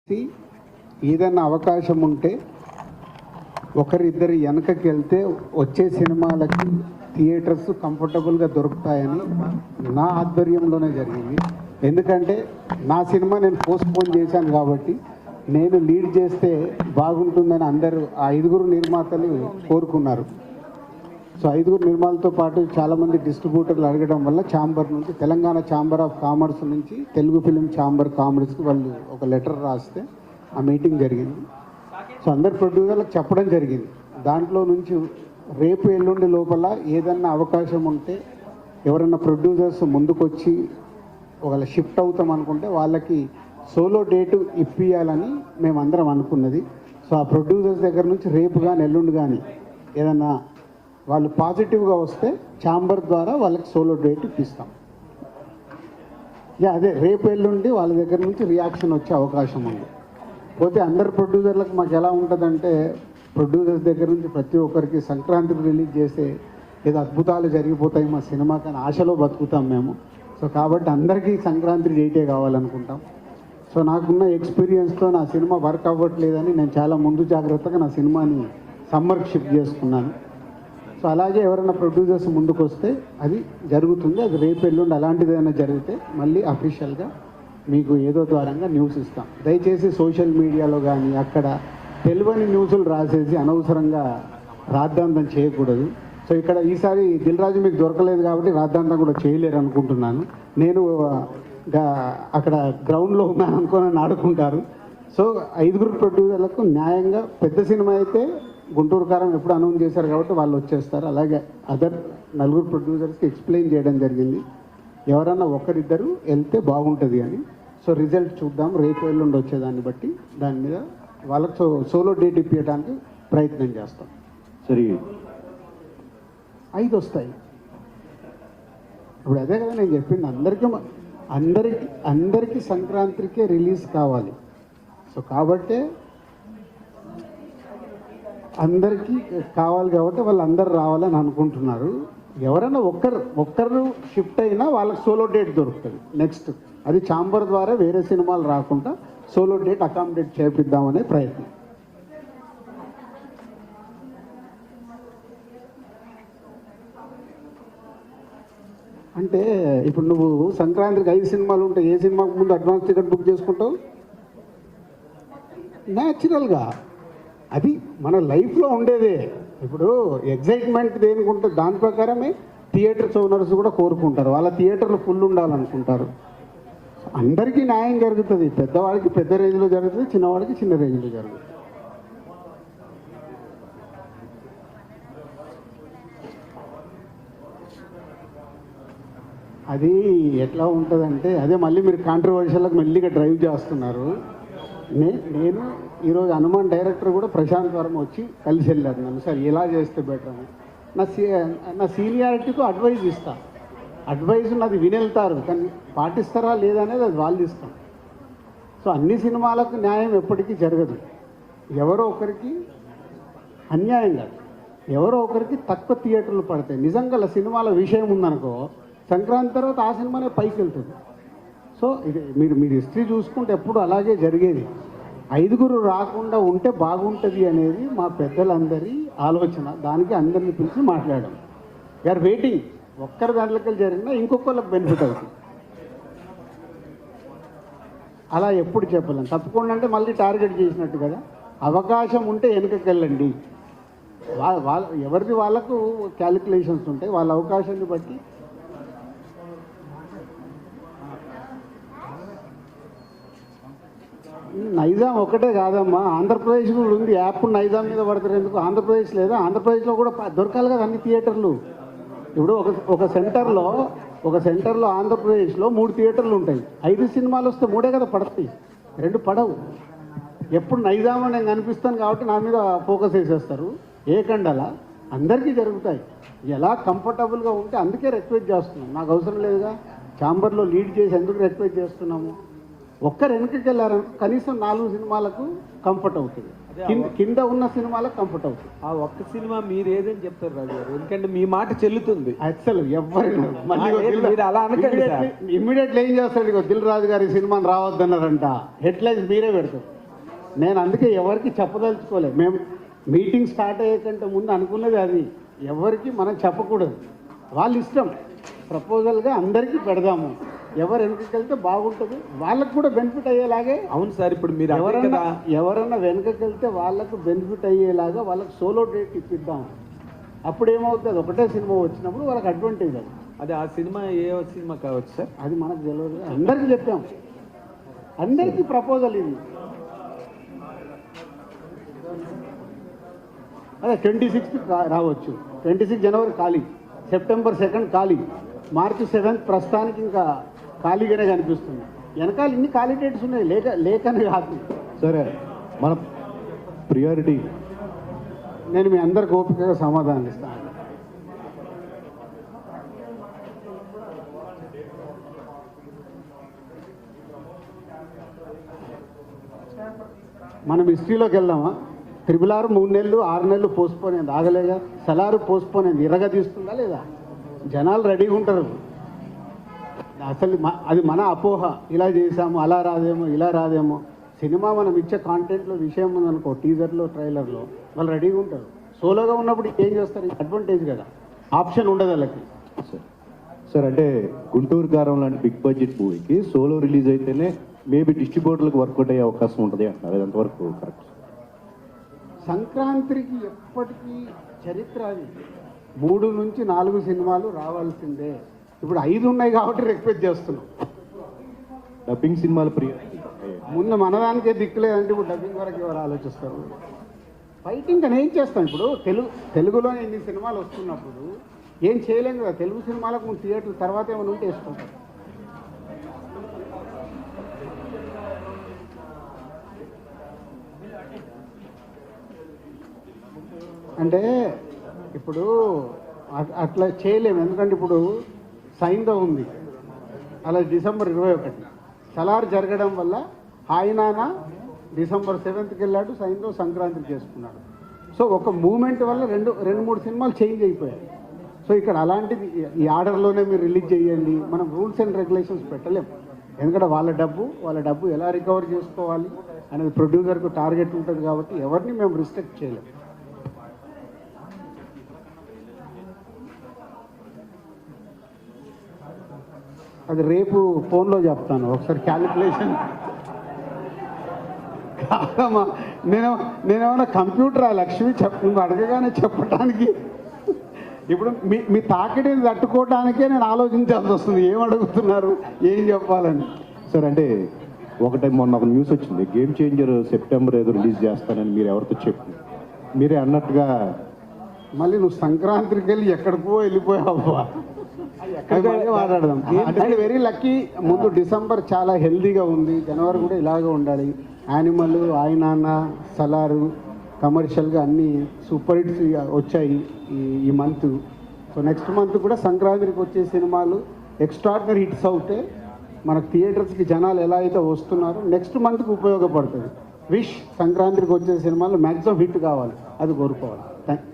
ఏదైనా అవకాశం ఉంటే ఒకరిద్దరు వెనకకి వెళ్తే వచ్చే సినిమాలకి థియేటర్స్ కంఫర్టబుల్గా దొరుకుతాయని నా ఆధ్వర్యంలోనే జరిగింది. ఎందుకంటే నా సినిమా నేను పోస్ట్పోన్ చేశాను కాబట్టి నేను లీడ్ చేస్తే బాగుంటుందని అందరూ ఆ 5 నిర్మాతలు కోరుకున్నారు. సో 5 నిర్మాతలతో పాటు చాలామంది డిస్ట్రిబ్యూటర్లు అడగడం వల్ల ఛాంబర్ నుంచి తెలంగాణ ఛాంబర్ ఆఫ్ కామర్స్ నుంచి తెలుగు ఫిలిం ఛాంబర్ కామర్స్కి వాళ్ళు ఒక లెటర్ రాస్తే ఆ మీటింగ్ జరిగింది. సో అందరు ప్రొడ్యూసర్లకు చెప్పడం జరిగింది. దాంట్లో నుంచి రేపు ఎల్లుండి లోపల ఏదన్నా అవకాశం ఉంటే ఎవరైనా ప్రొడ్యూసర్స్ ముందుకొచ్చి ఒకవేళ షిఫ్ట్ అవుతాం అనుకుంటే వాళ్ళకి సోలో డేటు ఇప్పియాలని మేమందరం అనుకున్నది. సో ఆ ప్రొడ్యూసర్స్ దగ్గర నుంచి రేపు కానీ ఎల్లుండి కానీ ఏదన్నా వాళ్ళు పాజిటివ్గా వస్తే ఛాంబర్ ద్వారా వాళ్ళకి సోలో డేట్ ఇప్పిస్తాం. అదే రేపు ఎల్లుండి వాళ్ళ దగ్గర నుంచి రియాక్షన్ వచ్చే అవకాశం ఉంది. పోతే అందరు ప్రొడ్యూసర్లకు మాకు ఎలా ఉంటుందంటే ప్రొడ్యూసర్స్ దగ్గర నుంచి ప్రతి ఒక్కరికి సంక్రాంతికి రిలీజ్ చేస్తే ఏదో అద్భుతాలు జరిగిపోతాయి మా సినిమా కానీ ఆశలో బతుకుతాం మేము. సో కాబట్టి అందరికీ సంక్రాంతి డేటే కావాలనుకుంటాం. సో నాకున్న ఎక్స్పీరియన్స్తో నా సినిమా వర్క్ అవ్వట్లేదని నేను చాలా ముందు జాగ్రత్తగా నా సినిమాని సమ్మర్కి షిఫ్ట్ చేసుకున్నాను. సో అలాగే ఎవరైనా ప్రొడ్యూసర్స్ ముందుకు వస్తే అది జరుగుతుంది. అది రేపు ఎల్లుండి అలాంటిది ఏదైనా జరిగితే మళ్ళీ అఫీషియల్గా మీకు ఏదో ద్వారంగా న్యూస్ ఇస్తాం. దయచేసి సోషల్ మీడియాలో కానీ అక్కడ తెలియని న్యూస్లు రాసేసి అనవసరంగా రాద్ధాంతం చేయకూడదు. సో ఇక్కడ ఈసారి దిల్ రాజు మీకు దొరకలేదు కాబట్టి రాద్ధాంతం కూడా చేయలేరు అనుకుంటున్నాను. నేను అక్కడ గ్రౌండ్లో ఉన్నాను అనుకోని ఆడుకుంటారు. సో 5 ప్రొడ్యూసర్లకు న్యాయంగా పెద్ద సినిమా అయితే గుంటూరు కారం ఎప్పుడు అనౌన్స్ చేశారు కాబట్టి వాళ్ళు వచ్చేస్తారు. అలాగే అదర్ 4 ప్రొడ్యూసర్స్కి ఎక్స్ప్లెయిన్ చేయడం జరిగింది ఎవరన్నా ఒకరిద్దరు వెళ్తే బాగుంటుంది అని. సో రిజల్ట్ చూద్దాం రేపు ఎల్లుండి వచ్చేదాన్ని బట్టి దాని మీద వాళ్ళకి సోలో డేట్ ఇప్పించడానికి ప్రయత్నం చేస్తాం. సరే 5 వస్తాయి. ఇప్పుడు అదే కదా నేను చెప్పింది, అందరికీ సంక్రాంతికే రిలీజ్ కావాలి. సో కాబట్టి అందరికీ కావాలి కాబట్టి వాళ్ళందరూ రావాలని అనుకుంటున్నారు. ఎవరైనా ఒక్కరు షిఫ్ట్ అయినా వాళ్ళకి సోలో డేట్ దొరుకుతుంది. నెక్స్ట్ అది ఛాంబర్ ద్వారా వేరే సినిమాలు రాకుండా సోలో డేట్ అకామిడేట్ చేపిద్దామనే ప్రయత్నం. అంటే ఇప్పుడు నువ్వు సంక్రాంతికి 5 సినిమాలు ఉంటాయి, ఏ సినిమాకు ముందు అడ్వాన్స్ టికెట్ బుక్ చేసుకుంటావు? న్యాచురల్గా అది మన లైఫ్లో ఉండేదే. ఇప్పుడు ఎగ్జైట్మెంట్ దేనికి ఉంటుంది దాని ప్రకారమే థియేటర్స్ ఓనర్స్ కూడా కోరుకుంటారు. వాళ్ళ థియేటర్లు ఫుల్ ఉండాలనుకుంటారు. అందరికీ న్యాయం జరుగుతుంది. పెద్దవాడికి పెద్ద రేంజ్లో జరుగుతుంది, చిన్నవాడికి చిన్న రేంజ్లో జరుగుతుంది. అది ఎట్లా ఉంటుందంటే అదే మళ్ళీ మీరు కాంట్రవర్షియల్కి మెల్లిగా డ్రైవ్ చేస్తున్నారు. నేను ఈరోజు హనుమాన్ డైరెక్టర్ కూడా ప్రశాంత్ వర్మ వచ్చి కలిసి వెళ్ళారు నన్ను, సార్ ఎలా చేస్తే బెటర్ అని. నా సీనియారిటీకు అడ్వైజ్ ఇస్తా. అడ్వైజ్ నాది వినెళ్తారు కానీ పాటిస్తారా లేదా అనేది అది వాళ్ళు ఇస్తాం. సో అన్ని సినిమాలకు న్యాయం ఎప్పటికీ జరగదు. ఎవరో ఒకరికి అన్యాయం కాదు, ఎవరో ఒకరికి తక్కువ థియేటర్లు పడతాయి. నిజంగా సినిమాల విషయం ఉందనుకో సంక్రాంతి తర్వాత ఆ సినిమానే పైకి వెళ్తుంది. సో ఇది మీరు హిస్టరీ చూసుకుంటే ఎప్పుడు అలాగే జరిగేది. 5 రాకుండా ఉంటే బాగుంటుంది అనేది మా పెద్దలందరి ఆలోచన. దానికి అందరిని పిలిచి మాట్లాడాం. We are waiting. ఒక్కరి దాంట్లోకి జరిగినా ఇంకొకళ్ళకి బెనిఫిట్ అవుతుంది. అలా ఎప్పుడు చెప్పలేం. తప్పకుండా అంటే మళ్ళీ టార్గెట్ చేసినట్టు కదా. అవకాశం ఉంటే వెనుకకి వెళ్ళండి. ఎవరిది వాళ్ళకు క్యాలిక్యులేషన్స్ ఉంటాయి. వాళ్ళ అవకాశాన్ని బట్టి నైజాం ఒకటే కాదమ్మా, ఆంధ్రప్రదేశ్ కూడా ఉంది. యాప్ నైజాం మీద పడతారు ఎందుకు? ఆంధ్రప్రదేశ్ లేదా? ఆంధ్రప్రదేశ్లో కూడా దొరకాలి కదా అన్ని థియేటర్లు. ఇప్పుడు ఒక సెంటర్లో ఆంధ్రప్రదేశ్లో 3 థియేటర్లు ఉంటాయి. 5 సినిమాలు వస్తే 3 కదా పడతాయి, 2 పడవు. ఎప్పుడు నైజాంలో నేను కనిపిస్తాను కాబట్టి నా మీద ఫోకస్ వేసేస్తారు. ఏకండలా అందరికీ జరుగుతాయి. ఎలా కంఫర్టబుల్గా ఉంటే అందుకే రిక్వెస్ట్ చేస్తున్నాం. నాకు అవసరం లేదుగా ఛాంబర్లో లీడ్ చేసి ఎందుకు రిక్వెస్ట్ చేస్తున్నాము? ఒక్కరు వెనకకి వెళ్ళారని కనీసం 4 సినిమాలకు కంఫర్ట్ అవుతుంది. కింద ఉన్న సినిమాలకు కంఫర్ట్ అవుతుంది. ఆ ఒక్క సినిమా మీరు ఏదని చెప్తారు రాజు గారు, ఎందుకంటే మీ మాట చెల్లుతుంది. అసలు ఎవరైనా మీరు అలా అనకండి సార్. ఇమ్మీడియట్లీ ఏం చేస్తాడు, ఇగో దిల్ రాజు గారి సినిమాని రావద్దన్నారంట, హెడ్లైన్స్ మీరే పెడతారు. నేను అందుకే ఎవరికి చెప్పదలుచుకోలేదు. మేము మీటింగ్ స్టార్ట్ అయ్యేకంటే ముందు అనుకున్నది అది, ఎవరికి మనం చెప్పకూడదు. వాళ్ళ ఇష్టం. ప్రపోజల్గా అందరికీ పెడదాము, ఎవరు వెనుకకి వెళ్తే బాగుంటుంది, వాళ్ళకు కూడా బెనిఫిట్ అయ్యేలాగే. అవును సార్, ఇప్పుడు మీరు ఎవరన్నా వెనుకకి వెళ్తే వాళ్ళకు బెనిఫిట్ అయ్యేలాగా వాళ్ళకి సోలో డేట్ ఇప్పిద్దాం. అప్పుడు ఏమవుతుంది, ఒకటే సినిమా వచ్చినప్పుడు వాళ్ళకి అడ్వాంటేజ్ అది. అది ఆ సినిమా ఏ సినిమా కావచ్చు సార్, అది మనకు తెలియదు. అందరికీ చెప్పాము, అందరికీ ప్రపోజల్ ఇది. అదే 26కి రావచ్చు, 26 జనవరి ఖాళీ, సెప్టెంబర్ 2 ఖాళీ, మార్చి 7 ప్రస్తుతానికి ఇంకా ఖాళీగానే కనిపిస్తుంది. వెనకాల ఇన్ని ఖాళీ డేట్స్ ఉన్నాయి, లేకనే కాదు. సరే, మన ప్రియారిటీ నేను మీ అందరికి ఓపికగా సమాధానం ఇస్తాను. మనం హిస్టరీలోకి వెళ్దామా? RRR 3 నెలలు 6 నెలలు పోస్ట్పోన్ అయింది, ఆగలేగా. సలారు పోస్ట్పోన్ అయింది, ఇరగా తీసుకుందా లేదా? జనాలు రెడీగా ఉంటారు. అసలు అది మన అపోహ, ఇలా చేసాము అలా రాదేమో ఇలా రాదేమో. సినిమా మనం ఇచ్చే కాంటెంట్లో విషయం ఉందనుకో, టీజర్లో ట్రైలర్లో వాళ్ళు రెడీగా ఉంటారు. సోలోగా ఉన్నప్పుడు ఏం చేస్తారు, అడ్వాంటేజ్ కదా, ఆప్షన్ ఉండదు వాళ్ళకి. సార్ అంటే గుంటూరు కారం లాంటి బిగ్ బడ్జెట్ మూవీకి సోలో రిలీజ్ అయితేనే మేబీ డిస్ట్రిబ్యూటర్లకు వర్కౌట్ అయ్యే అవకాశం ఉంటుంది అంటున్నారు, అది ఎంతవరకు కరెక్ట్? సంక్రాంతికి ఎప్పటికీ చరిత్ర అది, 3 నుంచి 4 సినిమాలు రావాల్సిందే. ఇప్పుడు 5 ఉన్నాయి కాబట్టి రిక్వెస్ట్ చేస్తున్నాం. డబ్బింగ్ సినిమాలు ముందు మనదానికే దిక్కులేదంటే ఇప్పుడు డబ్బింగ్ వరకు ఎవరు ఆలోచిస్తారు? ఫైటింగ్ అని ఏం చేస్తాం? ఇప్పుడు తెలుగులోనే ఇన్ని సినిమాలు వస్తున్నప్పుడు ఏం చేయలేం కదా. తెలుగు సినిమాలకు ముందు థియేటర్ తర్వాత ఏమైనా ఉంటే వేసుకుంటాం. అంటే ఇప్పుడు అట్లా చేయలేము, ఎందుకంటే ఇప్పుడు సైందో ఉంది, అలా డిసెంబర్ 21. సలార్ జరగడం వల్ల హాయినానా డిసెంబర్ 7కి వెళ్ళాడు, సైందో సంక్రాంతికి చేసుకున్నాడు. సో ఒక మూమెంట్ వల్ల 2-3 సినిమాలు చేంజ్ అయిపోయాయి. సో ఇక్కడ అలాంటిది ఈ ఆర్డర్లోనే మీరు రిలీజ్ చేయండి, మనం రూల్స్ అండ్ రెగ్యులేషన్స్ పెట్టలేము. ఎందుకంటే వాళ్ళ డబ్బు ఎలా రికవర్ చేసుకోవాలి అనేది ప్రొడ్యూసర్కు టార్గెట్ ఉంటుంది కాబట్టి ఎవరిని మేము రిస్ట్రిక్ట్ చేయలేము. అది రేపు ఫోన్లో చెప్తాను, ఒకసారి క్యాలిక్యులేషన్ కాదమ్మా. నేనేమన్నా కంప్యూటర్ లక్ష్మి నువ్వు అడగగానే చెప్పడానికి. ఇప్పుడు మీ తాకిడిని తట్టుకోవడానికే నేను ఆలోచించాల్సి వస్తుంది, ఏం అడుగుతున్నారు ఏం చెప్పాలని. సార్ అంటే మొన్న ఒక న్యూస్ వచ్చింది, గేమ్ చేంజర్ సెప్టెంబర్ ఏదో రిలీజ్ చేస్తానని మీరు ఎవరితో చెప్పి మీరే అన్నట్టుగా మళ్ళీ నువ్వు సంక్రాంతికి వెళ్ళి ఎక్కడికో వెళ్ళిపోయావా? మాట్లాడదాం. అండ్ వెరీ లక్కీ, ముందు డిసెంబర్ చాలా హెల్దీగా ఉంది, జనవరి కూడా ఇలాగే ఉండాలి. యానిమల్, ఆయనాన్న, సలారు కమర్షియల్గా అన్నీ సూపర్ హిట్స్ వచ్చాయి ఈ మంత్. సో నెక్స్ట్ మంత్ కూడా సంక్రాంతికి వచ్చే సినిమాలు ఎక్స్ట్రాడినరీ హిట్స్ అవుతే మనకు థియేటర్స్కి జనాలు ఎలా అయితే వస్తున్నారో నెక్స్ట్ మంత్కి ఉపయోగపడుతుంది. విష్ సంక్రాంతికి వచ్చే సినిమాలు మ్యాక్సిమం హిట్ కావాలి, అది కోరుకోవాలి. Thank you.